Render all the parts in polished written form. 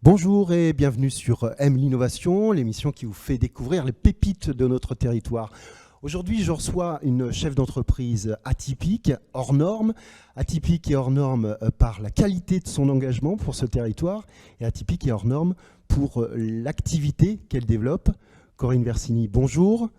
Bonjour et bienvenue sur Aime l'innovation, l'émission qui vous fait découvrir les pépites de notre territoire. Aujourd'hui, je reçois une chef d'entreprise atypique, hors norme. Atypique et hors norme par la qualité de son engagement pour ce territoire et atypique et hors norme pour l'activité qu'elle développe. Corinne Versini, bonjour.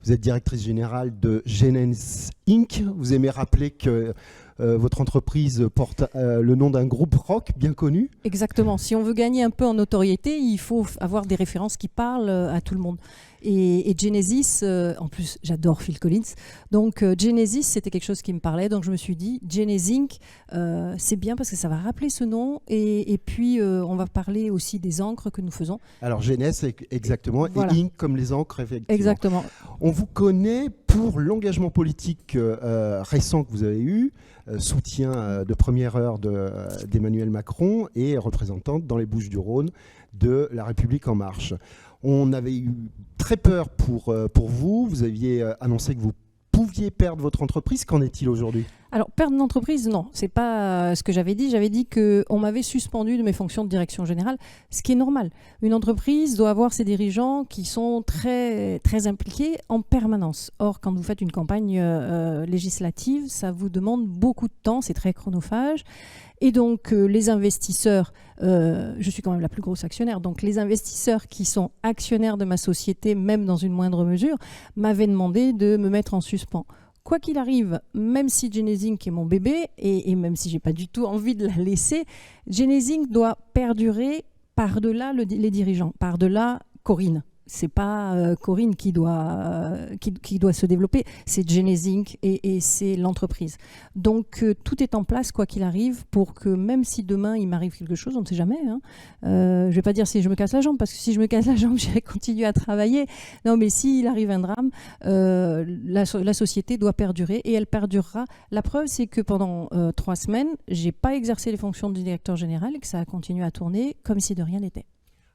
Vous êtes directrice générale de Genesis Inc. Vous aimez rappeler que votre entreprise porte le nom d'un groupe rock bien connu. Exactement. Si on veut gagner un peu en notoriété, il faut avoir des références qui parlent à tout le monde. Et Genesis, en plus, j'adore Phil Collins. Donc Genesis, c'était quelque chose qui me parlait. Donc je me suis dit, Genesis Inc., c'est bien parce que ça va rappeler ce nom. Et puis, on va parler aussi des encres que nous faisons. Alors Genesis, exactement. Voilà. Et Inc. comme les encres, effectivement. Exactement. On vous connaît pour l'engagement politique récent que vous avez eu. Soutien de première heure d'Emmanuel Macron et représentante dans les Bouches-du-Rhône de La République En Marche. On avait eu très peur pour vous. Vous aviez annoncé que vous pouviez perdre votre entreprise. Qu'en est-il aujourd'hui ? Alors, perdre l'entreprise, non, c'est pas ce que j'avais dit. J'avais dit qu'on m'avait suspendu de mes fonctions de direction générale, ce qui est normal. Une entreprise doit avoir ses dirigeants qui sont très, très impliqués en permanence. Or, quand vous faites une campagne législative, ça vous demande beaucoup de temps, c'est très chronophage. Et donc, les investisseurs, je suis quand même la plus grosse actionnaire, donc les investisseurs qui sont actionnaires de ma société, même dans une moindre mesure, m'avaient demandé de me mettre en suspens. Quoi qu'il arrive, même si Genesis Inc. est mon bébé, et même si je n'ai pas du tout envie de la laisser, Genesis Inc. doit perdurer par-delà les dirigeants, par-delà Corinne. C'est pas Corinne qui doit se développer, c'est Genesis Inc. et c'est l'entreprise. Donc tout est en place quoi qu'il arrive pour que même si demain il m'arrive quelque chose, on ne sait jamais. Je vais pas dire si je me casse la jambe parce que si je me casse la jambe, j'irai continuer à travailler. Non, mais s'il arrive un drame, la société doit perdurer et elle perdurera. La preuve, c'est que pendant 3 semaines, j'ai pas exercé les fonctions de directeur général et que ça a continué à tourner comme si de rien n'était.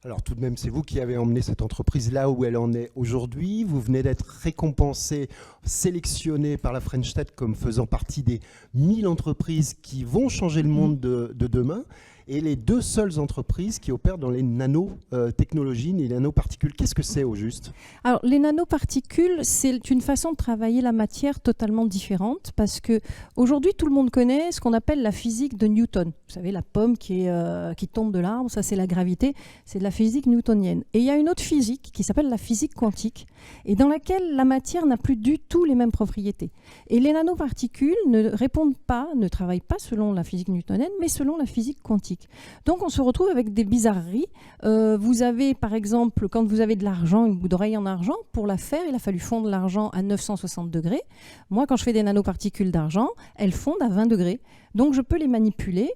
Alors tout de même, c'est vous qui avez emmené cette entreprise là où elle en est aujourd'hui. Vous venez d'être récompensé, sélectionné par la French Tech comme faisant partie des 1000 entreprises qui vont changer le monde de demain. Et les 2 seules entreprises qui opèrent dans les nanotechnologies, les nanoparticules. Qu'est-ce que c'est au juste ? Alors, les nanoparticules, c'est une façon de travailler la matière totalement différente parce qu'aujourd'hui, tout le monde connaît ce qu'on appelle la physique de Newton. Vous savez, la pomme qui tombe de l'arbre, ça c'est la gravité, c'est de la physique newtonienne. Et il y a une autre physique qui s'appelle la physique quantique et dans laquelle la matière n'a plus du tout les mêmes propriétés. Et les nanoparticules ne travaillent pas selon la physique newtonienne, mais selon la physique quantique. Donc on se retrouve avec des bizarreries. Vous avez par exemple, quand vous avez de l'argent, une boucle d'oreille en argent, pour la faire, il a fallu fondre l'argent à 960 degrés. Moi, quand je fais des nanoparticules d'argent, elles fondent à 20 degrés. Donc je peux les manipuler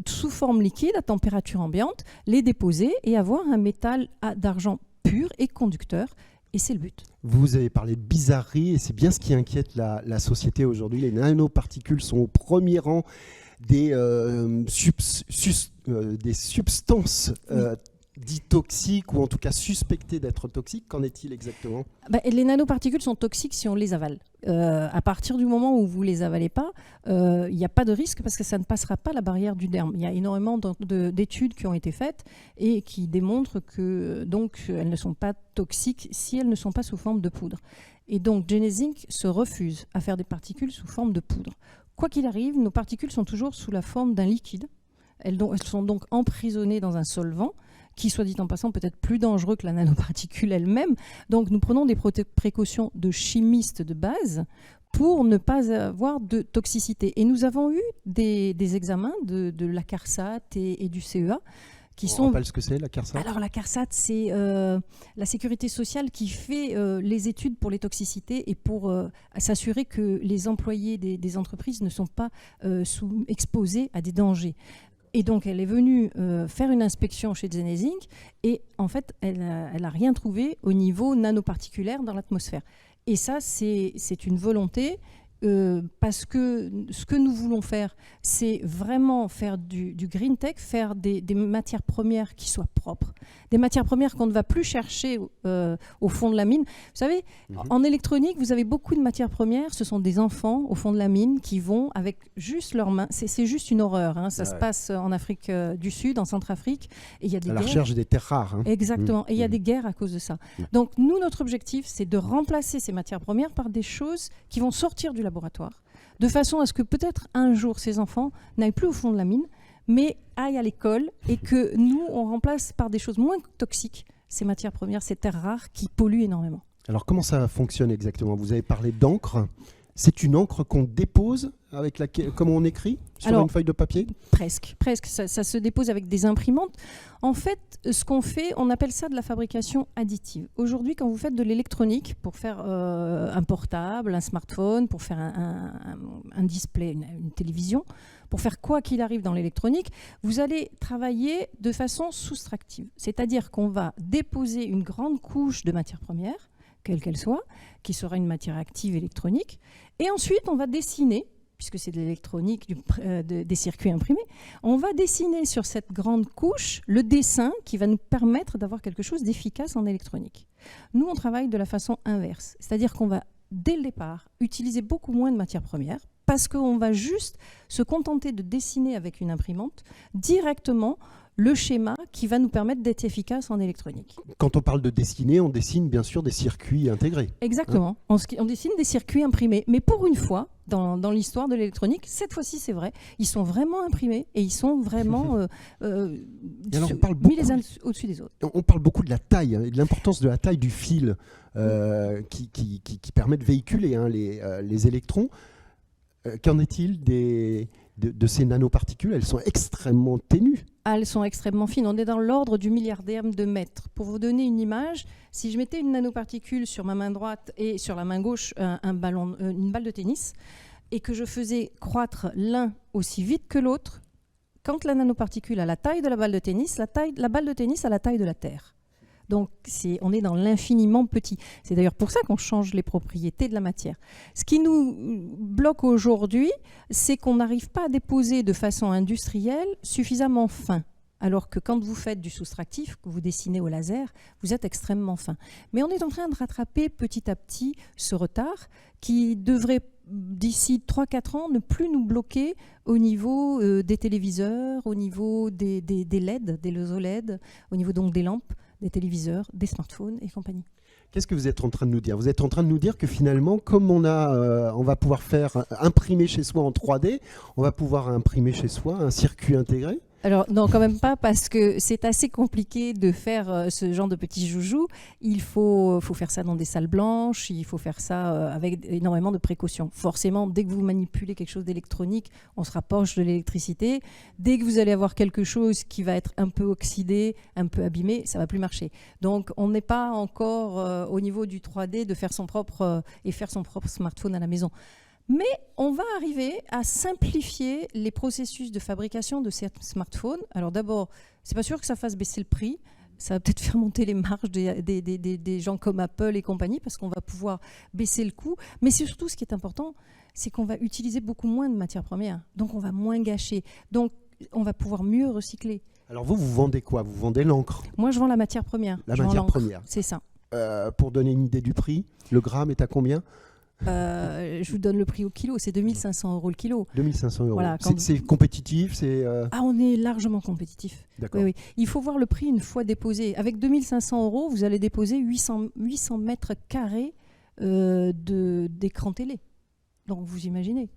sous forme liquide à température ambiante, les déposer et avoir un métal d'argent pur et conducteur. Et c'est le but. Vous avez parlé de bizarreries et c'est bien ce qui inquiète la société aujourd'hui. Les nanoparticules sont au premier rang des substances dites toxiques ou en tout cas suspectées d'être toxiques. Qu'en est-il exactement ? Les nanoparticules sont toxiques si on les avale. À partir du moment où vous ne les avalez pas, il n'y a pas de risque parce que ça ne passera pas la barrière du derme. Il y a énormément d'études qui ont été faites et qui démontrent que donc, elles ne sont pas toxiques si elles ne sont pas sous forme de poudre. Et donc Genesis Inc. se refuse à faire des particules sous forme de poudre. Quoi qu'il arrive, nos particules sont toujours sous la forme d'un liquide. Elles sont donc emprisonnées dans un solvant qui, soit dit en passant, peut être plus dangereux que la nanoparticule elle-même. Donc nous prenons des précautions de chimistes de base pour ne pas avoir de toxicité. Et nous avons eu des examens de la CARSAT et du CEA. On rappelle ce que c'est, la CARSAT ? Alors la CARSAT, c'est la sécurité sociale qui fait les études pour les toxicités et pour s'assurer que les employés des entreprises ne sont pas exposés à des dangers. Et donc, elle est venue faire une inspection chez Genesis Inc. Et en fait, elle n'a rien trouvé au niveau nanoparticulaire dans l'atmosphère. Et ça, c'est une volonté parce que ce que nous voulons faire, c'est vraiment faire du green tech, faire des matières premières qui soient propres, des matières premières qu'on ne va plus chercher au fond de la mine. Vous savez, en électronique, vous avez beaucoup de matières premières, ce sont des enfants au fond de la mine qui vont avec juste leurs mains. C'est juste une horreur, hein. Ça se passe en Afrique du Sud, en Centrafrique. Et il y a des à la recherche des terres rares. Hein. Exactement, et il y a des guerres à cause de ça. Donc nous, notre objectif, c'est de remplacer ces matières premières par des choses qui vont sortir du laboratoire, de façon à ce que peut-être un jour ces enfants n'aillent plus au fond de la mine, mais aillent à l'école et que nous, on remplace par des choses moins toxiques ces matières premières, ces terres rares qui polluent énormément. Alors comment ça fonctionne exactement? Vous avez parlé d'encre. C'est une encre qu'on dépose avec laquelle, comment on écrit sur une feuille de papier? Presque. Ça se dépose avec des imprimantes. En fait, ce qu'on fait, on appelle ça de la fabrication additive. Aujourd'hui, quand vous faites de l'électronique pour faire un portable, un smartphone, pour faire un display, une télévision, pour faire quoi qu'il arrive dans l'électronique, vous allez travailler de façon soustractive. C'est-à-dire qu'on va déposer une grande couche de matière première, quelle qu'elle soit, qui sera une matière active électronique. Et ensuite, on va dessiner, puisque c'est de l'électronique, des circuits imprimés, on va dessiner sur cette grande couche le dessin qui va nous permettre d'avoir quelque chose d'efficace en électronique. Nous, on travaille de la façon inverse, c'est-à-dire qu'on va, dès le départ, utiliser beaucoup moins de matières premières, parce qu'on va juste se contenter de dessiner avec une imprimante directement le schéma qui va nous permettre d'être efficace en électronique. Quand on parle de dessiner, on dessine bien sûr des circuits intégrés. Exactement. Hein, on dessine des circuits imprimés. Mais pour une fois, dans l'histoire de l'électronique, cette fois-ci c'est vrai, ils sont vraiment imprimés et ils sont vraiment mis les uns au-dessus des autres. On parle beaucoup de la taille, de l'importance de la taille du fil qui permet de véhiculer les électrons. Qu'en est-il de ces nanoparticules? Elles sont extrêmement ténues. Elles sont extrêmement fines. On est dans l'ordre du milliardième de mètre. Pour vous donner une image, si je mettais une nanoparticule sur ma main droite et sur la main gauche une balle de tennis, et que je faisais croître l'un aussi vite que l'autre, quand la nanoparticule a la taille de la balle de tennis, la balle de tennis a la taille de la Terre. Donc on est dans l'infiniment petit. C'est d'ailleurs pour ça qu'on change les propriétés de la matière. Ce qui nous bloque aujourd'hui, c'est qu'on n'arrive pas à déposer de façon industrielle suffisamment fin. Alors que quand vous faites du soustractif, que vous dessinez au laser, vous êtes extrêmement fin. Mais on est en train de rattraper petit à petit ce retard qui devrait, d'ici 3-4 ans, ne plus nous bloquer au niveau des téléviseurs, au niveau des LED, des OLED, au niveau donc des lampes, des téléviseurs, des smartphones et compagnie. Qu'est-ce que vous êtes en train de nous dire? Vous êtes en train de nous dire que finalement, comme on va pouvoir faire imprimer chez soi en 3D, on va pouvoir imprimer chez soi un circuit intégré? Alors non, quand même pas, parce que c'est assez compliqué de faire ce genre de petits joujoux. Il faut faire ça dans des salles blanches, il faut faire ça avec énormément de précautions. Forcément, dès que vous manipulez quelque chose d'électronique, on se rapproche de l'électricité. Dès que vous allez avoir quelque chose qui va être un peu oxydé, un peu abîmé, ça ne va plus marcher. Donc on n'est pas encore au niveau du 3D de faire son propre smartphone à la maison. Mais on va arriver à simplifier les processus de fabrication de ces smartphones. Alors d'abord, c'est pas sûr que ça fasse baisser le prix. Ça va peut-être faire monter les marges des gens comme Apple et compagnie, parce qu'on va pouvoir baisser le coût. Mais surtout, ce qui est important, c'est qu'on va utiliser beaucoup moins de matières premières. Donc on va moins gâcher. Donc on va pouvoir mieux recycler. Alors vous vendez quoi? Vous vendez l'encre? Moi, je vends la matière première. La matière première. C'est ça. Pour donner une idée du prix, le gramme est à combien? Je vous donne le prix au kilo, c'est 2500 € le kilo. 2500 €. Voilà, c'est compétitif, on est largement compétitif. D'accord. Oui. Il faut voir le prix une fois déposé. Avec 2500 €, vous allez déposer 800 mètres carrés d'écran télé. Donc vous imaginez.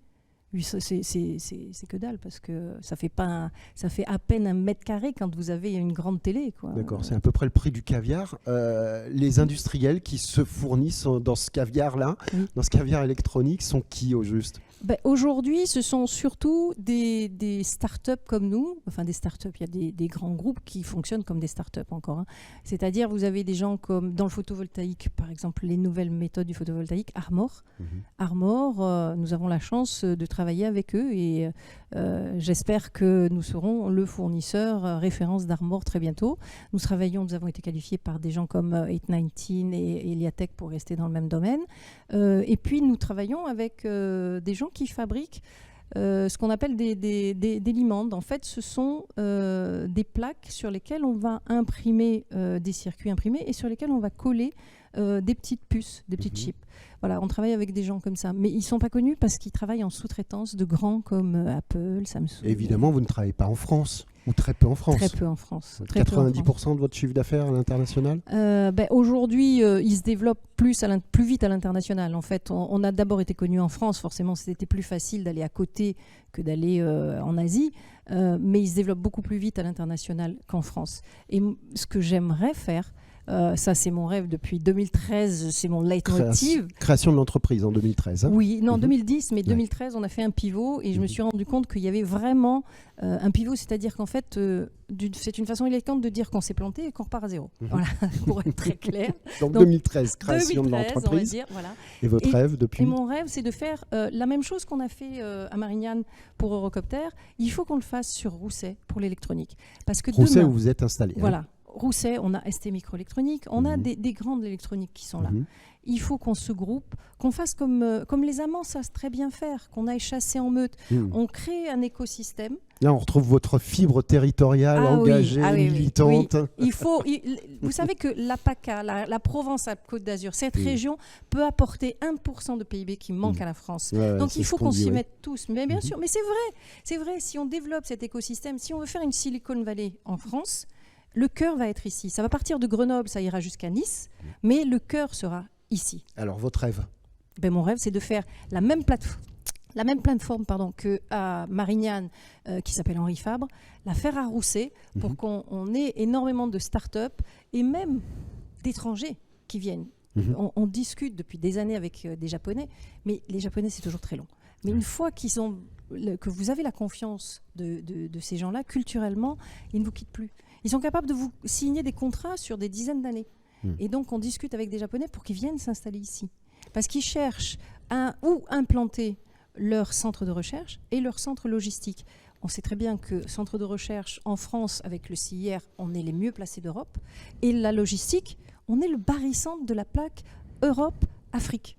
C'est que dalle, parce que ça fait à peine 1 mètre carré quand vous avez une grande télé, quoi. D'accord, c'est à peu près le prix du caviar. Les industriels qui se fournissent dans ce caviar-là, dans ce caviar électronique, sont qui au juste? Aujourd'hui, ce sont surtout des startups comme nous, enfin des startups, il y a des grands groupes qui fonctionnent comme des startups encore. C'est-à-dire, vous avez des gens comme dans le photovoltaïque, par exemple, les nouvelles méthodes du photovoltaïque, Armor. Armor, nous avons la chance de travailler avec eux et j'espère que nous serons le fournisseur référence d'Armor très bientôt. Nous avons été qualifiés par des gens comme 819 et Eliatech pour rester dans le même domaine. Et puis, nous travaillons avec des gens qui fabriquent ce qu'on appelle des limandes. En fait, ce sont des plaques sur lesquelles on va imprimer des circuits imprimés et sur lesquels on va coller des petites puces, des petites chips. Voilà, on travaille avec des gens comme ça. Mais ils ne sont pas connus parce qu'ils travaillent en sous-traitance de grands comme Apple, Samsung. Évidemment, vous ne travaillez pas en France, ou très peu en France. Très peu en France. 90% de votre chiffre d'affaires à l'international. Aujourd'hui, il se développe plus vite à l'international. En fait, on a d'abord été connus en France. Forcément, c'était plus facile d'aller à côté que d'aller en Asie. Mais il se développe beaucoup plus vite à l'international qu'en France. Et ce que j'aimerais faire, ça c'est mon rêve depuis 2013, c'est mon leitmotiv. Création de l'entreprise en 2013. Oui, non, 2010, mais 2013 on a fait un pivot et je me suis rendu compte qu'il y avait vraiment un pivot, c'est-à-dire qu'en fait c'est une façon élégante de dire qu'on s'est planté et qu'on repart à zéro. Voilà, pour être très clair. Donc 2013, création de l'entreprise. On va dire, voilà. Et votre rêve depuis? Et mon rêve, c'est de faire la même chose qu'on a fait à Marignane pour Eurocopter. Il faut qu'on le fasse sur Rousset pour l'électronique. Parce que Rousset, demain, où vous êtes installé. Voilà. Rousset, on a ST Microélectronique, on a des grandes électroniques qui sont là. Il faut qu'on se groupe, qu'on fasse comme les Amants savent très bien faire, qu'on aille chasser en meute. On crée un écosystème. Là, on retrouve votre fibre territoriale engagée, militante. Oui. Vous savez que la PACA, la Provence-Côte d'Azur, cette région peut apporter 1% de PIB qui manque à la France. Donc il faut qu'on s'y mette tous. Mais bien sûr, mais c'est vrai, si on développe cet écosystème, si on veut faire une Silicon Valley en France, le cœur va être ici. Ça va partir de Grenoble, ça ira jusqu'à Nice, mais le cœur sera ici. Alors, votre rêve? Mon rêve, c'est de faire la même plateforme qu'à Marignane, qui s'appelle Henri Fabre, la faire à Rousset, pour qu'on ait énormément de start-up et même d'étrangers qui viennent. On discute depuis des années avec des Japonais, mais les Japonais, c'est toujours très long. Mais une fois que vous avez la confiance de ces gens-là, culturellement, ils ne vous quittent plus. Ils sont capables de vous signer des contrats sur des dizaines d'années. Et donc, on discute avec des Japonais pour qu'ils viennent s'installer ici. Parce qu'ils cherchent où implanter leur centre de recherche et leur centre logistique. On sait très bien que centre de recherche en France, avec le CIR, on est les mieux placés d'Europe. Et la logistique, on est le barycentre de la plaque Europe-Afrique.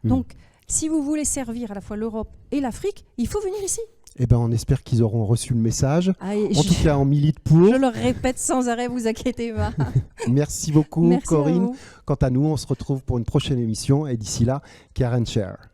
Donc, si vous voulez servir à la fois l'Europe et l'Afrique, il faut venir ici. On espère qu'ils auront reçu le message. En tout cas, on milite pour. Je le répète sans arrêt, vous inquiétez pas. Merci beaucoup, Merci Corinne. Quant à nous, on se retrouve pour une prochaine émission. Et d'ici là, Care and Share.